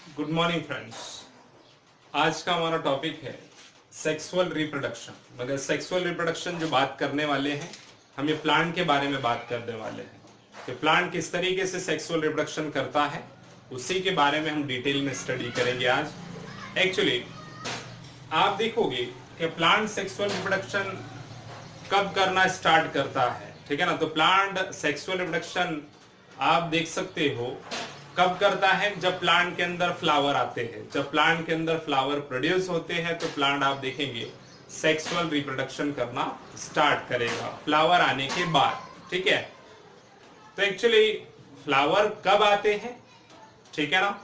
Good morning friends. आज का हमारा टॉपिक है सेक्सुअल रिप्रोडक्शन। मगर सेक्सुअल रिप्रोडक्शन जो बात करने वाले हैं, हम ये प्लांट के बारे में बात करने वाले हैं कि प्लांट किस तरीके से सेक्सुअल रिप्रोडक्शन करता है, उसी के बारे में हम डिटेल में स्टडी करेंगे आज। एक्चुअली आप देखोगे कि प्लांट सेक्सुअल रिप्रोडक्शन कब करना स्टार्ट करता है, ठीक है ना। तो प्लांट सेक्सुअल रिप्रोडक्शन आप देख सकते हो कब करता है, जब प्लांट के अंदर फ्लावर आते हैं। जब प्लांट के अंदर फ्लावर प्रोड्यूस होते हैं तो प्लांट आप देखेंगे सेक्सुअल रिप्रोडक्शन करना स्टार्ट करेगा फ्लावर आने के बाद, ठीक है। तो एक्चुअली फ्लावर कब आते हैं, ठीक है ना।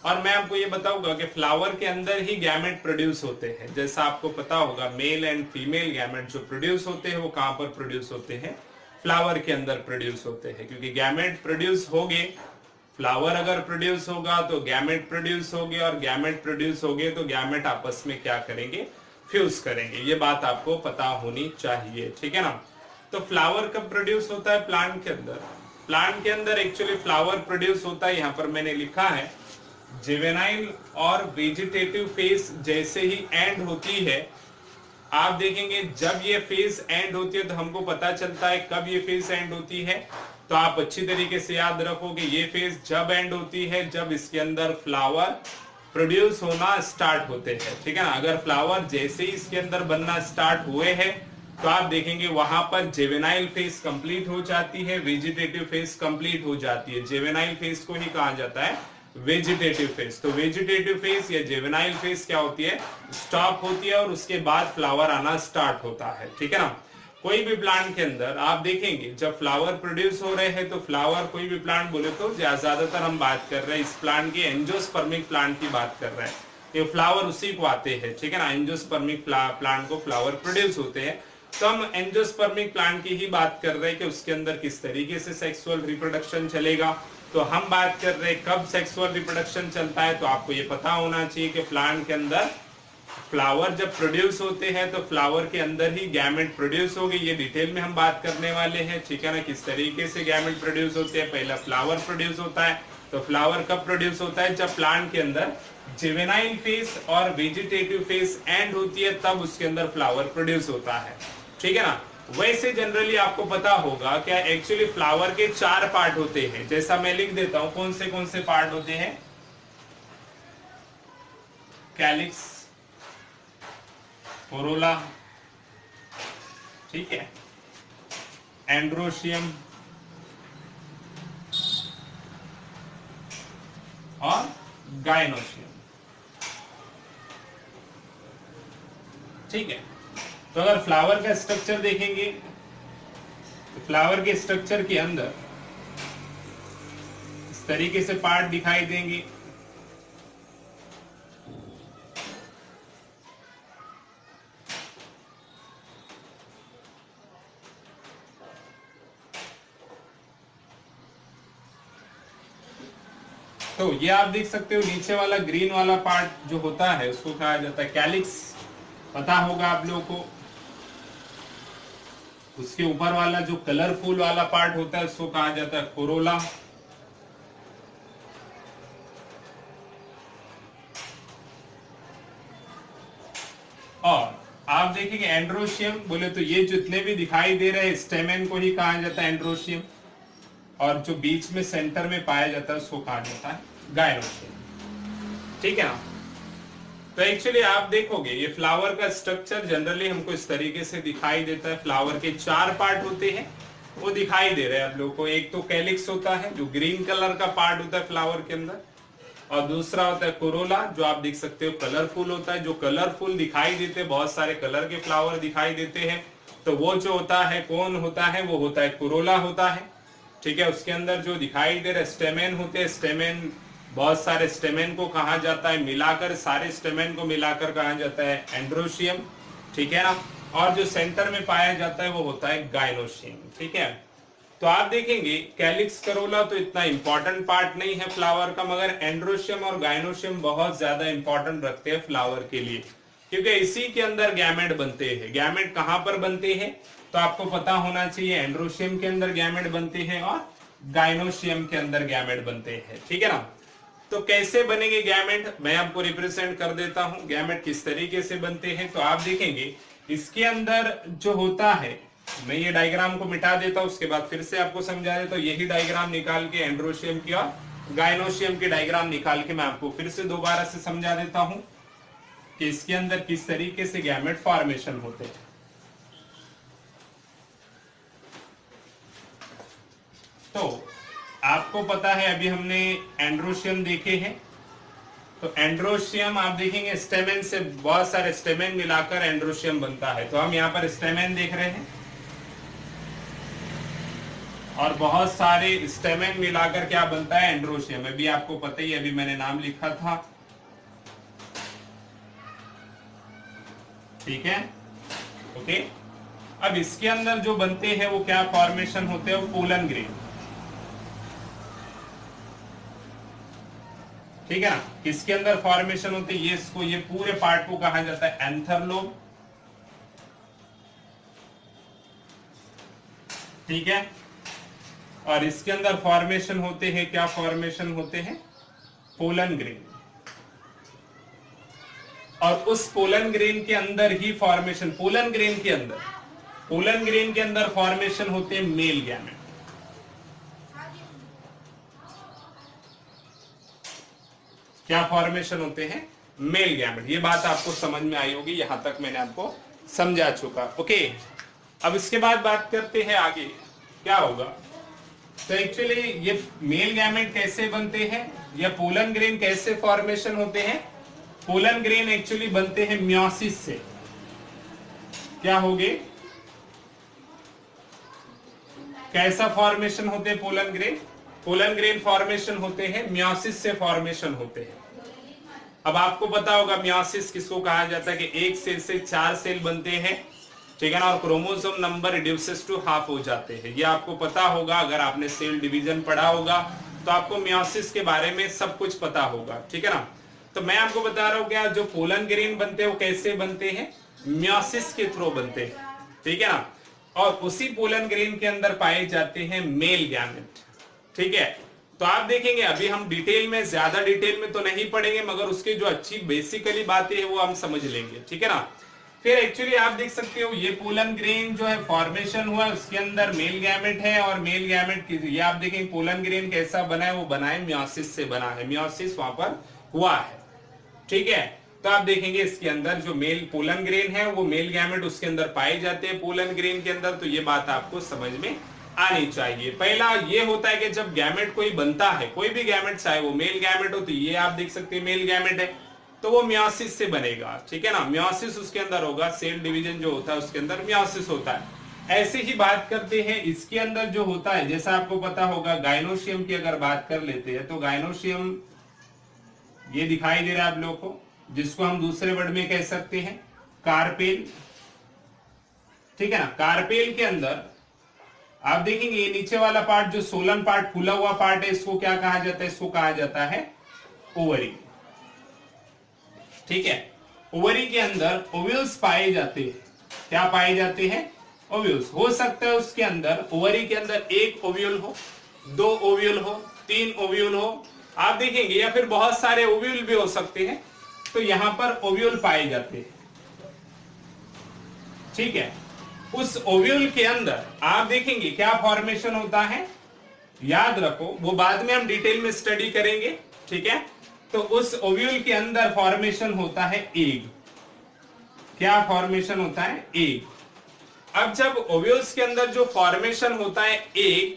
और मैं आपको ये बताऊंगा कि फ्लावर के अंदर ही गैमेट प्रोड्यूस होते हैं। जैसा आपको पता होगा मेल एंड फीमेल गैमेट जो प्रोड्यूस होते हैं वो कहां पर प्रोड्यूस होते हैं, फ्लावर के अंदर प्रोड्यूस होते हैं। क्योंकि गैमेट प्रोड्यूस होंगे, फ्लावर अगर प्रोड्यूस होगा तो गैमेट प्रोड्यूस होंगे, और गैमेट प्रोड्यूस होंगे तो गैमेट आपस में क्या करेंगे, फ्यूज करेंगे। ये बात आपको पता होनी चाहिए, ठीक है ना। तो फ्लावर कब प्रोड्यूस होता है प्लांट के अंदर? प्लांट के अंदर एक्चुअली फ्लावर प्रोड्यूस होता है, यहां पर मैंने लिखा है जुवेनाइल और वेजिटेटिव फेज जैसे ही एंड होती है। आप देखेंगे जब ये फेज एंड होती है तो हमको पता चलता है कब ये फेज एंड होती है। तो आप अच्छी तरीके से याद रखोगे ये फेज जब एंड होती है जब इसके अंदर फ्लावर प्रोड्यूस होना स्टार्ट होते हैं, ठीक है ना। अगर फ्लावर जैसे ही इसके अंदर बनना स्टार्ट हुए हैं तो आप देखेंगे वहां पर जुवेनाइल फेज कंप्लीट हो जाती है, वेजिटेटिव फेज कंप्लीट हो जाती है। जुवेनाइल फेज को ही कहा जाता है वेजिटेटिव फेज। तो वेजिटेटिव फेज या जुवेनाइल फेज क्या होती है, स्टॉप होती है और उसके बाद फ्लावर आना स्टार्ट होता है, ठीक है ना। कोई भी प्लांट के अंदर आप देखेंगे जब फ्लावर प्रोड्यूस हो रहे हैं तो फ्लावर, कोई भी प्लांट बोले तो ज्यादातर हम बात कर रहे हैं इस प्लांट की एंजियोस्पर्मिक प्लांट की बात कर रहे हैं। ये फ्लावर उसी को आते हैं, ठीक है ना। एंजियोस्पर्मिक प्लांट को फ्लावर प्रोड्यूस होते हैं। तो हम एंजियोस्पर्मिक प्लांट की ही बात कर रहे हैं कि उसके अंदर किस तरीके से सेक्सुअल रिप्रोडक्शन चलेगा। तो हम बात कर रहे हैं कब सेक्सुअल रिप्रोडक्शन चलता है। तो आपको ये पता होना चाहिए कि प्लांट के अंदर फ्लावर जब प्रोड्यूस होते हैं तो फ्लावर के अंदर ही गैमेट प्रोड्यूस होगी। ये डिटेल में हम बात करने वाले हैं, ठीक है ना, किस तरीके से गैमेट प्रोड्यूस होते हैं। पहला फ्लावर प्रोड्यूस होता है। तो फ्लावर कब प्रोड्यूस होता है, जब प्लांट के अंदर जुवेनाइल फेज और वेजिटेटिव फेज एंड होती है तब उसके अंदर फ्लावर प्रोड्यूस होता है, ठीक है ना। वैसे जनरली आपको पता होगा क्या एक्चुअली फ्लावर के 4 पार्ट होते हैं। जैसा मैं लिख देता हूं कौन से पार्ट होते हैं, कैलिक्स, कोरोला, ठीक है, एंड्रोशियम और गाइनोशियम, ठीक है। तो अगर फ्लावर का स्ट्रक्चर देखेंगे तो फ्लावर के स्ट्रक्चर के अंदर इस तरीके से पार्ट दिखाई देंगे। तो ये आप देख सकते हो नीचे वाला ग्रीन वाला पार्ट जो होता है उसको कहा जाता है कैलिक्स, पता होगा आप लोगों को। उसके ऊपर वाला जो कलरफुल वाला पार्ट होता है उसको कहा जाता है कोरोला। और आप देखेंगे एंड्रोशियम बोले तो ये जितने भी दिखाई दे रहे हैं स्टेमेन को ही कहा जाता है एंड्रोशियम, और जो बीच में सेंटर में पाया जाता है उसको कहा जाता है गाइनोशियम, ठीक है ना। तो एक्चुअली आप देखोगे ये फ्लावर का स्ट्रक्चर जनरली हमको इस तरीके से दिखाई देता है। फ्लावर के 4 पार्ट होते हैं, वो दिखाई दे रहे हैं आप लोगों को। एक तो कैलिक्स होता है जो ग्रीन कलर का पार्ट होता है फ्लावर के अंदर, और दूसरा होता है कोरोला जो आप देख सकते हो कलरफुल होता है। जो कलरफुल दिखाई देते हैं, बहुत सारे कलर के फ्लावर दिखाई देते हैं, तो वो जो होता है कौन होता है, वो होता है कोरोला होता है, ठीक है। उसके अंदर जो दिखाई दे रहे स्टेमेन होते हैं, स्टेमेन, बहुत सारे स्टेमेन को कहा जाता है मिलाकर, सारे स्टेमेन को मिलाकर कहा जाता है एंड्रोशियम, ठीक है ना। और जो सेंटर में पाया जाता है वो होता है गाइनोशियम, ठीक है। तो आप देखेंगे कैलिक्स, करोला तो इतना इंपॉर्टेंट पार्ट नहीं है फ्लावर का, मगर एंड्रोशियम और गाइनोशियम बहुत ज्यादा इंपॉर्टेंट रखते हैं फ्लावर के लिए, क्योंकि इसी के अंदर गैमेट बनते हैं। गैमेट कहां पर बनते हैं तो आपको पता होना चाहिए, एंड्रोशियम के अंदर गैमेट बनते हैं और गाइनोशियम के अंदर गैमेट बनते हैं, ठीक है ना। तो कैसे बनेंगे गैमेट, मैं आपको रिप्रेजेंट कर देता हूं गैमेट किस तरीके से बनते हैं। तो आप देखेंगे इसके अंदर जो होता है, मैं ये डायग्राम को मिटा देता हूं, उसके बाद फिर से आपको समझा देता हूं। यही डायग्राम निकाल के एंड्रोशियम की और गायनोशियम की डायग्राम निकाल के मैं आपको फिर से दोबारा से समझा देता हूं कि इसके अंदर किस तरीके से गैमेट फॉर्मेशन होते हैं। तो आपको पता है अभी हमने एंड्रोशियम देखे हैं, तो एंड्रोशियम आप देखेंगे स्टेमेन से बहुत सारे स्टेमेन मिलाकर एंड्रोशियम बनता है। तो हम यहाँ पर स्टेमेन देख रहे हैं और बहुत सारे स्टेमेन मिलाकर क्या बनता है, एंड्रोशियम। अभी आपको पता ही, अभी मैंने नाम लिखा था, ठीक है, ओके। अब इसके अंदर जो बनते हैं वो क्या फॉर्मेशन होते हैं, वो पोलन ग्रेन, ठीक है ना। इसके अंदर फॉर्मेशन होते हैं, ये पूरे पार्ट को कहा जाता है एंथर लोब, ठीक है। और इसके अंदर फॉर्मेशन होते हैं, क्या फॉर्मेशन होते हैं, पोलन ग्रेन। और उस पोलन ग्रेन के अंदर ही फॉर्मेशन, पोलन ग्रेन के अंदर फॉर्मेशन होते हैं मेल गैमेट। क्या फॉर्मेशन होते हैं, मेल गैमेट। ये बात आपको समझ में आई होगी, यहां तक मैंने आपको समझा चुका, ओके। अब इसके बाद बात करते हैं आगे क्या होगा। तो एक्चुअली ये मेल गैमेट कैसे बनते हैं या पोलन ग्रेन कैसे फॉर्मेशन होते हैं। पोलन ग्रेन एक्चुअली बनते हैं मियोसिस से। क्या होगे, कैसा फॉर्मेशन होते हैं pollen grain, pollen grain formation होते हैं मियोसिस से फॉर्मेशन होते हैं। अब आपको पता होगा मियोसिस किसको कहा जाता है कि एक सेल से 4 सेल बनते हैं, ठीक है ना, और chromosome number reduces to half हो जाते हैं। ये आपको पता होगा, अगर आपने सेल डिवीजन पढ़ा होगा तो आपको मियोसिस के बारे में सब कुछ पता होगा, ठीक है ना। तो मैं आपको बता रहा हूं क्या, जो पोलन ग्रेन बनते हैं वो कैसे बनते हैं, मियोसिस के थ्रू बनते हैं, ठीक है ना। और उसी पोलन ग्रेन के अंदर पाए जाते हैं मेल गैमेट, ठीक है। तो आप देखेंगे अभी हम डिटेल में, ज्यादा डिटेल में तो नहीं पढ़ेंगे, मगर उसके जो अच्छी बेसिकली बातें हैं वो हम समझ लेंगे, ठीक है ना। फिर एक्चुअली आप देख सकते हो ये पोलन ग्रेन जो है फॉर्मेशन हुआ, उसके अंदर मेल गैमेट है, और मेल गैमेट की ये आप देखेंगे पोलन ग्रेन कैसा बना है, वो बना है मियोसिस से बना है, मियोसिस वहां पर हुआ है, ठीक है। तो आप देखेंगे इसके अंदर जो मेल पोलन ग्रेन है वो मेल गैमेट उसके अंदर पाए जाते हैं पोलन ग्रेन के अंदर। तो ये बात आपको समझ में आनी चाहिए। पहला ये होता है कि जब गैमेट कोई बनता है, कोई भी गैमेट चाहे वो मेल गैमेट हो, तो ये आप देख सकते हैं मेल गैमेट है, तो वो मियोसिस से बनेगा, ठीक है ना। मियोसिस उसके अंदर होगा, सेल डिवीजन जो होता है उसके अंदर मियोसिस होता है। ऐसे ही बात करते हैं इसके अंदर जो होता है, जैसा आपको पता होगा गायनोशियम की अगर बात कर लेते हैं, तो गायनोशियम ये दिखाई दे रहा है आप लोगों को, जिसको हम दूसरे वर्ड में कह सकते हैं कार्पेल, ठीक है ना। कार्पेल के अंदर आप देखेंगे ये नीचे वाला पार्ट जो सोलन पार्ट, फूला हुआ पार्ट है, इसको क्या कहा जाता है, इसको कहा जाता है ओवरी, ठीक है। ओवरी के अंदर ओव्यूल्स पाए जाते हैं, क्या पाए जाते हैं, ओव्यूल्स। हो सकता है उसके अंदर, ओवरी के अंदर 1 ओव्यूल हो, 2 ओव्यूल हो, 3 ओव्यूल हो, आप देखेंगे, या फिर बहुत सारे ओव्यूल भी हो सकते हैं। तो यहां पर ओव्यूल पाए जाते हैं, ठीक है। उस ओव्यूल के अंदर आप देखेंगे क्या फॉर्मेशन होता है, याद रखो, वो बाद में हम डिटेल में स्टडी करेंगे, ठीक है। तो उस ओव्यूल के अंदर फॉर्मेशन होता है एग। क्या फॉर्मेशन होता है, एग। अब जब ओव्यूल्स के अंदर जो फॉर्मेशन होता है एग,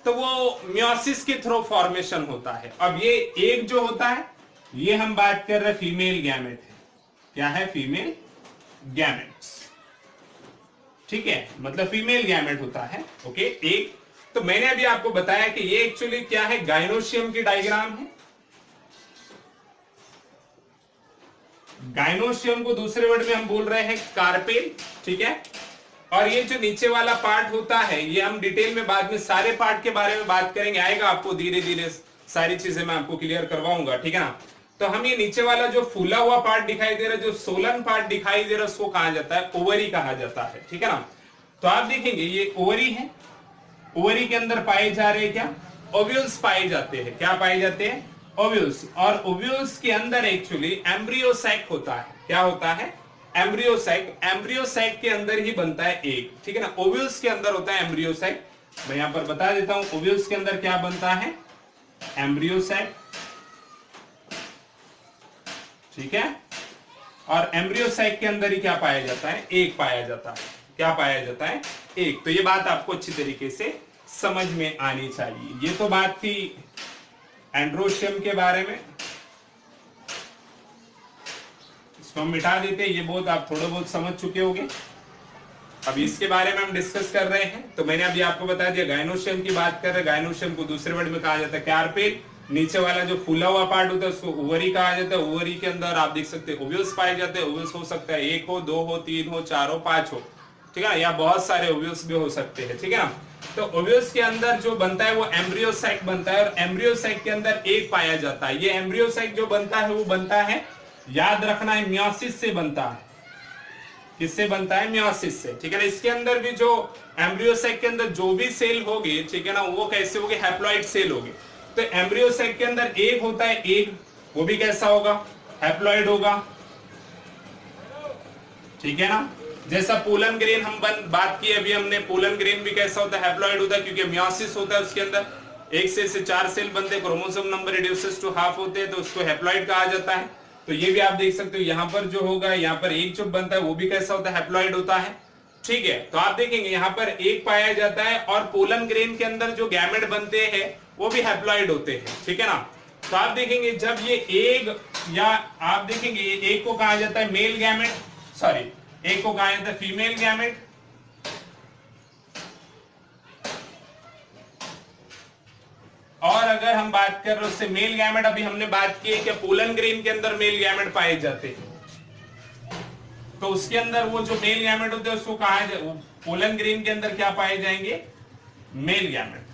तो वो मियोसिस के थ्रू फॉर्मेशन होता है। अब ये एग जो होता है, ये हम बात कर रहे हैं फीमेल गैमेट है। क्या है, फीमेल गैमेट्स, ठीक है, मतलब फीमेल गैमेट होता है, ओके, एक। तो मैंने अभी आपको बताया कि ये एक्चुअली क्या है, गायनोशियम की डायग्राम है। गायनोशियम को दूसरे वर्ड में हम बोल रहे हैं कार्पेल, ठीक है। और ये जो नीचे वाला पार्ट होता है, ये हम डिटेल में बाद में सारे पार्ट के बारे में बात करेंगे, आएगा आपको धीरे धीरे सारी चीजें मैं आपको क्लियर करवाऊंगा, ठीक है ना। तो हम ये नीचे वाला जो फूला हुआ पार्ट दिखाई दे रहा है, जो सोलन पार्ट दिखाई दे रहा है, उसको कहा जाता है ओवरी कहा जाता है, ठीक है ना। तो आप देखेंगे ये ओवरी है, ओवरी के अंदर पाए जा रहे हैं क्या, ओव्यूल्स पाए जाते हैं। क्या पाए जाते हैं, ओव्यूल्स, और ओव्यूल्स के अंदर एक्चुअली एम्ब्रियोसैक होता है। क्या होता है? एम्ब्रियोसैक। एम्ब्रियोसैक के अंदर ही बनता है एग, ठीक है ना। ओव्यूल्स के अंदर होता है एम्ब्रियोसैक। मैं यहां पर बता देता हूं ओव्यूल्स के अंदर क्या बनता है, एम्ब्रियोसैक, ठीक है। और एम्ब्रियोसैक के अंदर ही क्या पाया जाता है, एग पाया जाता है। क्या पाया जाता है, एग। तो ये बात आपको अच्छी तरीके से समझ में आनी चाहिए। ये तो बात थी एंड्रोशियम के बारे में, इसको हम मिटा देते हैं। ये बहुत आप थोड़ा बहुत समझ चुके होंगे। अब इसके बारे में हम डिस्कस कर रहे हैं। तो मैंने अभी आपको बता दिया गायनोशियम की बात कर रहे हैं। गायनोशियम को दूसरे वर्ड में कहा जाता है कार्पेल। नीचे वाला जो फूला हुआ पार्ट होता है उसको ओवरी कहा जाता है। ओवरी के अंदर आप देख सकते हैं ओव्यूल्स पाए जाते हैं। ओव्यूल्स हो सकता है 1 हो, 2 हो, 3 हो, 4 हो, 5 हो, ठीक है ना। या बहुत सारे ओव्यूल्स भी हो सकते हैं, ठीक है ना। तो ओव्यूल्स के अंदर जो बनता है वो एम्ब्रियोसैक बनता है, और एम्ब्रियोसैक के अंदर एग पाया जाता है। ये एम्ब्रियोसैक जो बनता है वो बनता है, याद रखना है, मियोसिस से बनता है। किससे बनता है, मियोसिस से, ठीक है ना। इसके अंदर भी जो एम्ब्रियोसैक के अंदर जो भी सेल होगी, ठीक है ना, वो कैसे होगी, हैप्लॉइड सेल होगी। तो एम्ब्रियोसैक के अंदर एग होता है, एग वो भी कैसा होगा, हैप्लॉइड होगा, ठीक है ना। जैसा पोलन ग्रेन हम बात की अभी हमने, पोलन ग्रेन भी कैसा होता है, हैप्लॉइड होता है, क्योंकि मियोसिस होता है उसके अंदर। 1 से 4 सेल बनते हैं, chromosome number reduces to half होते हैं, तो उसको हैप्लॉइड कहा जाता है। तो ये भी आप देख सकते हो, यहां पर जो होगा, यहाँ पर एक जो बनता है वो भी कैसा होता है, हैप्लॉइड होता है, ठीक है। तो आप देखेंगे यहाँ पर एक पाया जाता है, और पोलन ग्रेन के अंदर जो गैमेट बनते हैं वो भी हैप्लॉइड होते हैं, ठीक है ना। तो आप देखेंगे जब ये एग, या आप देखेंगे एक को कहा जाता है मेल गैमेट, सॉरी एक को कहा जाता है फीमेल गैमेट, और अगर हम बात कर रहे हैं उससे मेल गैमेट, अभी हमने बात की है कि पोलन ग्रेन के अंदर मेल गैमेट पाए जाते हैं। तो उसके अंदर वो जो मेल गैमेट होते हैं उसको कहा जाए, पोलन ग्रेन के अंदर क्या पाए जाएंगे, मेल गैमेट।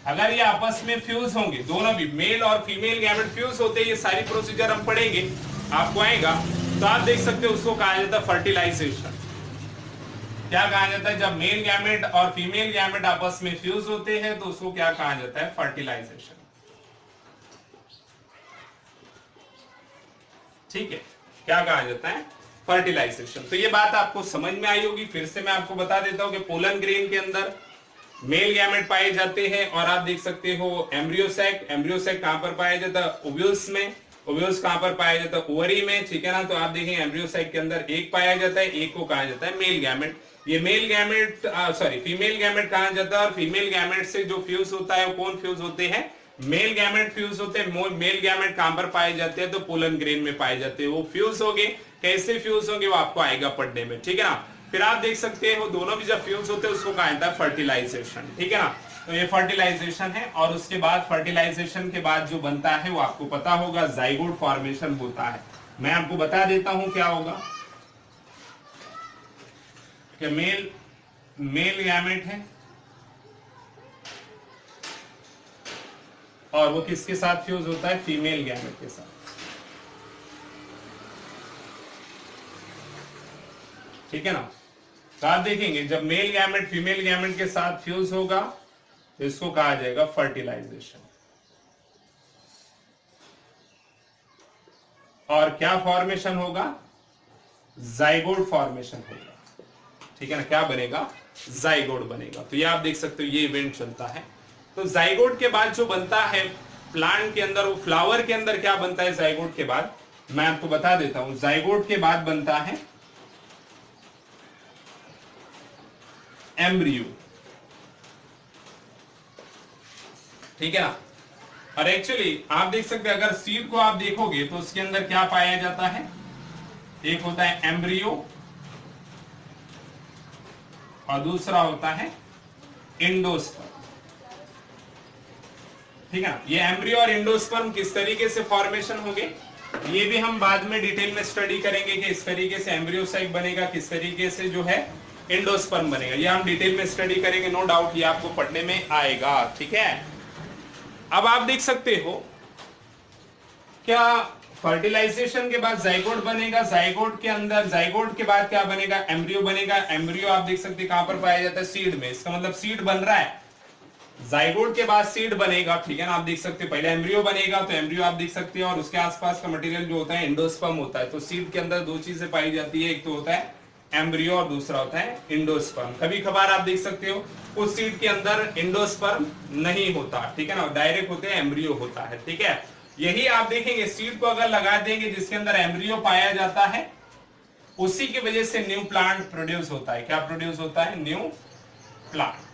अगर ये आपस में फ्यूज होंगे, दोनों भी मेल और फीमेल गैमेट फ्यूज होते हैं, ये सारी प्रोसीजर हम पढ़ेंगे, आपको आएगा। तो आप देख सकते हो उसको कहा जाता है फर्टिलाइजेशन। क्या कहा जाता है, जब मेल गैमेट और फीमेल गैमेट आपस में फ्यूज होते हैं तो उसको क्या कहा जाता है, फर्टिलाइजेशन, ठीक है। क्या कहा जाता है, फर्टिलाइजेशन। तो ये बात आपको समझ में आई होगी। फिर से मैं आपको बता देता हूं कि पोलन ग्रेन के अंदर मेल गैमेट पाए जाते हैं, और आप देख सकते हो एम्ब्रियोसैक। एम्ब्रियोसैक कहां पर पाया जाता है, ओव्यूल्स में। ओव्यूल्स कहां पर पाया जाता है, ओवरी में, ठीक है ना। तो आप देखेंगे एम्ब्रियोसैक के अंदर एक पाया जाता है, एक को कहा जाता है मेल गैमेट। ये male gamete sorry female gamete कहा जाता है, और फीमेल गैमेट से जो फ्यूज होता है वो कौन फ्यूज होते हैं, मेल गैमेट फ्यूज होते हैं। मेल गैमेट कहां पर पाए जाते हैं, तो पोलन ग्रेन में पाए जाते हैं। वो फ्यूज होंगे, कैसे फ्यूज होंगे वो आपको आएगा पढ़ने में, ठीक है ना। फिर आप देख सकते हैं वो दोनों भी जब फ्यूज होते हैं उसको कहा जाता है फर्टिलाइजेशन, ठीक है ना। तो ये फर्टिलाइजेशन है, और उसके बाद फर्टिलाइजेशन के बाद जो बनता है वो आपको पता होगा, जाइगोट फॉर्मेशन होता है। मैं आपको बता देता हूं क्या होगा, कि मेल गैमेट है, और वो किसके साथ फ्यूज होता है, फीमेल गैमेट के साथ, ठीक है ना। तो आप देखेंगे जब मेल गैमेट फीमेल गैमेट के साथ फ्यूज होगा तो इसको कहा जाएगा फर्टिलाइजेशन। और क्या फॉर्मेशन होगा, जाइगोट फॉर्मेशन होगा, ठीक है ना। क्या बनेगा, जाइगोट बनेगा। तो ये आप देख सकते हो ये इवेंट चलता है। तो जाइगोट के बाद जो बनता है प्लांट के अंदर, वो फ्लावर के अंदर क्या बनता है जाइगोट के बाद, मैं आपको बता देता हूं। जाइगोट के बाद बनता है एम्ब्रियो, ठीक है ना। और एक्चुअली आप देख सकते हैं, अगर सीड को आप देखोगे तो उसके अंदर क्या पाया जाता है, एक होता है एम्ब्रियो और दूसरा होता है एंडोस्पर्म, ठीक है ना। ये एम्ब्रियो और एंडोस्पर्म किस तरीके से फॉर्मेशन होंगे ये भी हम बाद में डिटेल में स्टडी करेंगे, कि इस तरीके से एम्ब्रियोसाइट बनेगा, किस तरीके से जो है एंडोस्पर्म बनेगा। ये हम डिटेल में स्टडी करेंगे, नो डाउट ये आपको पढ़ने में आएगा, ठीक है। अब आप देख सकते हो क्या फर्टिलाइजेशन के बाद जाइगोट बनेगा, जाइगोट के अंदर, जाइगोट के बाद क्या बनेगा, एम्ब्रियो बनेगा। एम्ब्रियो आप देख सकते हैं कहां पर पाया जाता है, सीड में। इसका मतलब सीड बन रहा है, जाइगोट के बाद सीड बनेगा, ठीक है ना, आप देख सकते हो पहले एम्ब्रियो बनेगा, तो एम्ब्रियो आप देख सकते हो और उसके आसपास का मटेरियल जो होता है एंडोस्पर्म होता है। तो सीड के अंदर दो चीजें पाई जाती है, एक तो होता है एम्ब्रियो और दूसरा होता है एंडोस्पर्म। कभी कभार आप देख सकते हो उस सीड के अंदर एंडोस्पर्म नहीं होता, ठीक है ना, डायरेक्ट होते हैं एम्ब्रियो होता है, ठीक है। यही आप देखेंगे सीड को अगर लगा देंगे जिसके अंदर एम्ब्रियो पाया जाता है, उसी की वजह से न्यू प्लांट प्रोड्यूस होता है। क्या प्रोड्यूस होता है? New plant.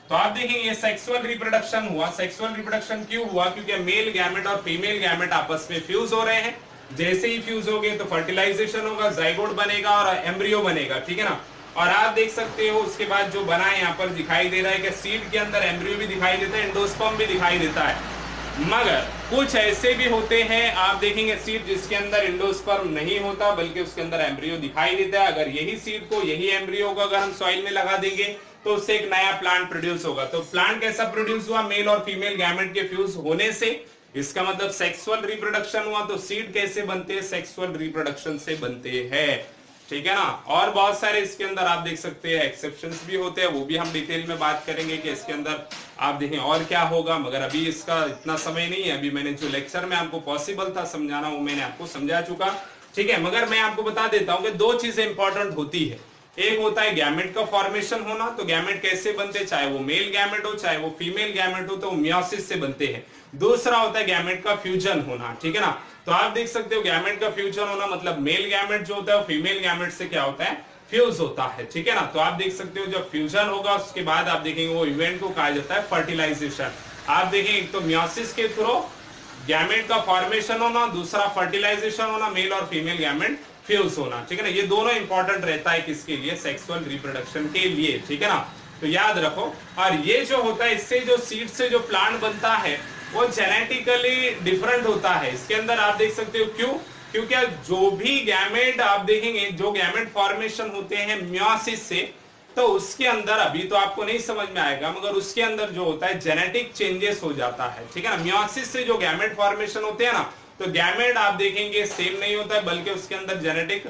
तो आप देखेंगे ये सेक्सुअल रिप्रोडक्शन हुआ। सेक्सुअल रिप्रोडक्शन क्यों हुआ? क्योंकि मेल गैमेट और फीमेल गैमेट आपस में फ्यूज हो रहे हैं। जैसे ही फ्यूज हो गए तो फर्टिलाइजेशन होगा, जाइगोट बनेगा और एम्ब्रियो बनेगा, ठीक है ना। और आप देख सकते हो उसके बाद जो बना है यहाँ पर दिखाई दे रहा है कि सीड के अंदर एम्ब्रियो भी दिखाई देता है, एंडोस्पर्म भी दिखाई देता है। मगर कुछ ऐसे भी होते हैं, आप देखेंगे सीड जिसके अंदर एंडोस्पर्म नहीं होता बल्कि उसके अंदर एम्ब्रियो दिखाई देता है। अगर यही सीड को, यही एम्ब्रियो को अगर हम सॉइल में लगा देंगे तो उससे एक नया प्लांट प्रोड्यूस होगा। तो प्लांट कैसा प्रोड्यूस हुआ? मेल और फीमेल गैमेट के फ्यूज होने से। इसका मतलब सेक्सुअल रिप्रोडक्शन हुआ। तो सीड कैसे बनते हैं? सेक्सुअल रिप्रोडक्शन से बनते हैं, ठीक है ना। और बहुत सारे इसके अंदर आप देख सकते हैं एक्सेप्शंस भी होते हैं, वो भी हम डिटेल में बात करेंगे कि इसके अंदर आप देखें और क्या होगा। मगर अभी इसका इतना समय नहीं है, अभी मैंने जो लेक्चर में आपको पॉसिबल था समझाना वो मैंने आपको समझा चुका, ठीक है। मगर मैं आपको बता देता हूं कि दो चीजें इंपॉर्टेंट होती है। एक होता है गैमेट का फॉर्मेशन होना। तो गैमेट कैसे बनते हैं? चाहे वो मेल गैमेट हो चाहे वो फीमेल गैमेट हो, तो मियोसिस से बनते हैं। दूसरा होता है गैमेट का फ्यूजन होना, ठीक है ना। तो आप देख सकते हो गैमेट का फ्यूजन होना मतलब मेल गैमेट जो होता है फीमेल गैमेट से क्या होता है? फ्यूज होता है, ठीक है ना। तो आप देख सकते हो जब फ्यूजन होगा उसके बाद आप देखेंगे वो इवेंट को कहा जाता है फर्टिलाइजेशन। आप देखेंगे एक तो मियोसिस के थ्रू गैमेट का फॉर्मेशन होना, दूसरा फर्टिलाइजेशन होना, मेल और फीमेल गैमेट फ्यूज होना, ठीक है ना। ये दोनों इंपॉर्टेंट रहता है किसके लिए? सेक्सुअल रिप्रोडक्शन के लिए, ठीक है ना। तो याद रखो। और ये जो होता है इससे जो सीड से जो प्लांट बनता है वो जेनेटिकली डिफरेंट होता है। इसके अंदर आप देख सकते हो क्यों? क्योंकि जो भी गैमेट आप देखेंगे, जो गैमेट फॉर्मेशन होते हैं मियोसिस से, तो उसके अंदर अभी तो आपको नहीं समझ में आएगा मगर उसके अंदर जो होता है जेनेटिक चेंजेस हो जाता है, ठीक है ना। मियोसिस से जो गैमेट फॉर्मेशन होते हैं ना, तो गैमेट आप देखेंगे सेम नहीं होता है बल्कि उसके अंदर जेनेटिक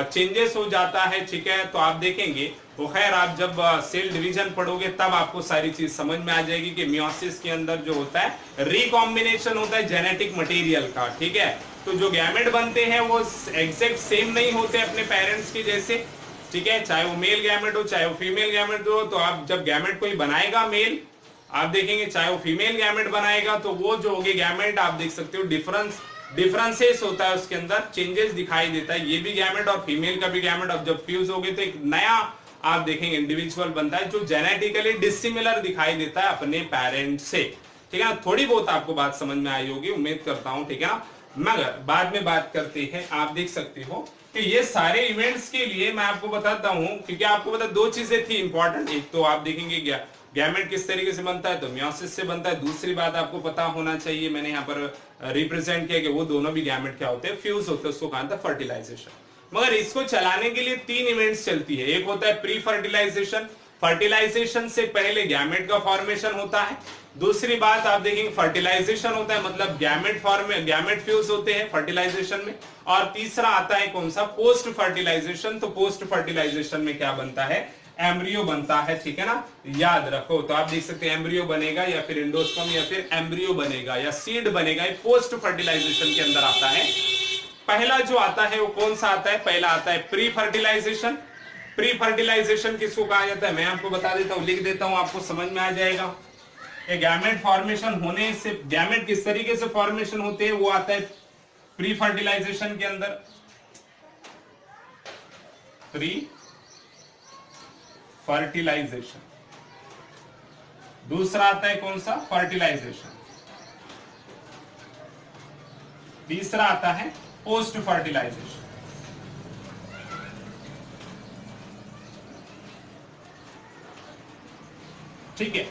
चेंजेस हो जाता है, ठीक है। तो आप देखेंगे वो खैर आप जब सेल डिवीजन पढ़ोगे तब आपको सारी चीज समझ में आ जाएगी कि मियोसिस के अंदर जो होता है रिकॉम्बिनेशन होता है जेनेटिक मटेरियल का, ठीक है। तो जो गैमेट बनते हैं वो एग्जैक्ट सेम नहीं होते अपने पेरेंट्स के जैसे, ठीक है। चाहे वो मेल गैमेट हो चाहे वो फीमेल गैमेट हो, तो आप जब गैमेट कोई बनाएगा मेल, आप देखेंगे चाहे वो फीमेल गैमेट बनाएगा तो वो जो होगी गैमेट आप देख सकते हो डिफरेंसेस होता है, उसके अंदर चेंजेस दिखाई देता है। ये भी गैमेट और फीमेल का भी गैमेट अब जब फ्यूज हो गए तो एक नया आप देखेंगे इंडिविजुअल बनता है जो जेनेटिकली डिसिमिलर दिखाई देता है अपने पेरेंट से, ठीक है ना। थोड़ी बहुत आपको बात समझ में आई होगी उम्मीद करता हूं, ठीक है ना। मगर बाद में बात करते हैं। आप देख सकते हो कि ये सारे इवेंट्स के लिए मैं आपको बताता हूं क्योंकि आपको पता दो चीजें थी इंपॉर्टेंट। एक तो आप देखेंगे गैमेट किस तरीके से बनता है, तो मियोसिस से बनता है। दूसरी बात आपको पता होना चाहिए, मैंने यहाँ पर रिप्रेजेंट किया कि वो दोनों भी गैमेट क्या होते हैं? फ्यूज होते हैं। उसको कहा था फर्टिलाइजेशन। मगर इसको चलाने के लिए तीन इवेंट्स चलती है। एक होता है प्री फर्टिलाइजेशन, फर्टिलाइजेशन से पहले गैमेट का फॉर्मेशन होता है। दूसरी बात आप देखेंगे फर्टिलाइजेशन होता है मतलब गैमेट फ्यूज होते हैं फर्टिलाइजेशन में। और तीसरा आता है कौन सा? Post fertilisation. तो पोस्ट फर्टिलाइजेशन में क्या बनता है? एम्ब्रियो बनता है, ठीक है ना। याद रखो। तो आप देख सकते हैं एम्ब्रियो बनेगा या फिर एंडोस्पर्म या फिर एम्ब्रियो बनेगा या सीड बनेगा, ये पोस्ट फर्टिलाइजेशन के अंदर आता है। पहला जो आता है वो कौन सा आता है? पहला आता है प्री फर्टिलाइजेशन। प्री फर्टिलाइजेशन किसको कहा जाता है? मैं आपको बता देता हूं, लिख देता हूं, आपको समझ में आ जाएगा। गैमेट फॉर्मेशन होने से गैमेट किस तरीके से फॉर्मेशन होते हैं वो आता है प्री फर्टिलाइजेशन के अंदर। Pre fertilisation. दूसरा आता है कौन सा? फर्टिलाइजेशन। तीसरा आता है पोस्ट फर्टिलाइजेशन। ठीक है।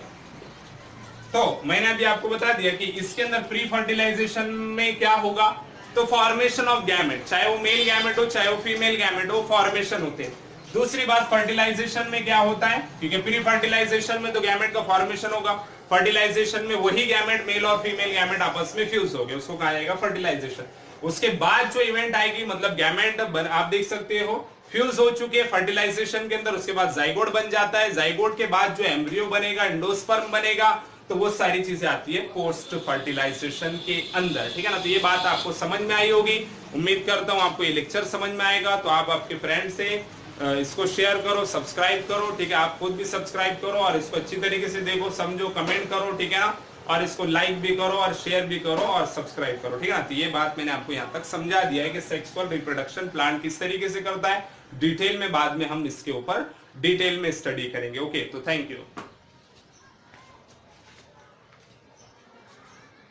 तो मैंने अभी आपको बता दिया कि इसके अंदर प्री फर्टिलाइजेशन में क्या होगा? तो फॉर्मेशन ऑफ गैमेट, चाहे वो मेल गैमेट हो चाहे वो फीमेल गैमेट हो, फॉर्मेशन होते हैं। दूसरी बात फर्टिलाइजेशन में क्या होता है? क्योंकि प्री फर्टिलाइजेशन में तो गैमेट का फॉर्मेशन होगा, फर्टिलाइजेशन में वही गैमेट मेल और फीमेल गैमेट आपस में फ्यूज हो गए, उसको कहा जाएगा फर्टिलाइजेशन। उसके बाद जो इवेंट आएगी मतलब गैमेट आप देख सकते हो फ्यूज हो चुके हैं फर्टिलाइजेशन के अंदर, उसके बाद जाइगोट बन जाता है, जाइगोट के बाद जो एम्ब्रियो बनेगा, एंडोस्पर्म बनेगा, तो वो सारी चीजें आती है पोस्ट फर्टिलाइजेशन के अंदर, ठीक है ना। तो ये बात आपको समझ में आई होगी, उम्मीद करता हूं आपको ये लेक्चर समझ में आएगा। तो आप आपके फ्रेंड से इसको शेयर करो, सब्सक्राइब करो, ठीक है, आप खुद भी सब्सक्राइब करो और इसको अच्छी तरीके से देखो, समझो, कमेंट करो, ठीक है ना, और इसको लाइक भी करो और शेयर भी करो और सब्सक्राइब करो, ठीक है ना। तो ये बात मैंने आपको यहाँ तक समझा दिया है कि सेक्सुअल रिप्रोडक्शन प्लांट किस तरीके से करता है। डिटेल में बाद में हम इसके ऊपर डिटेल में स्टडी करेंगे। ओके, तो थैंक यू।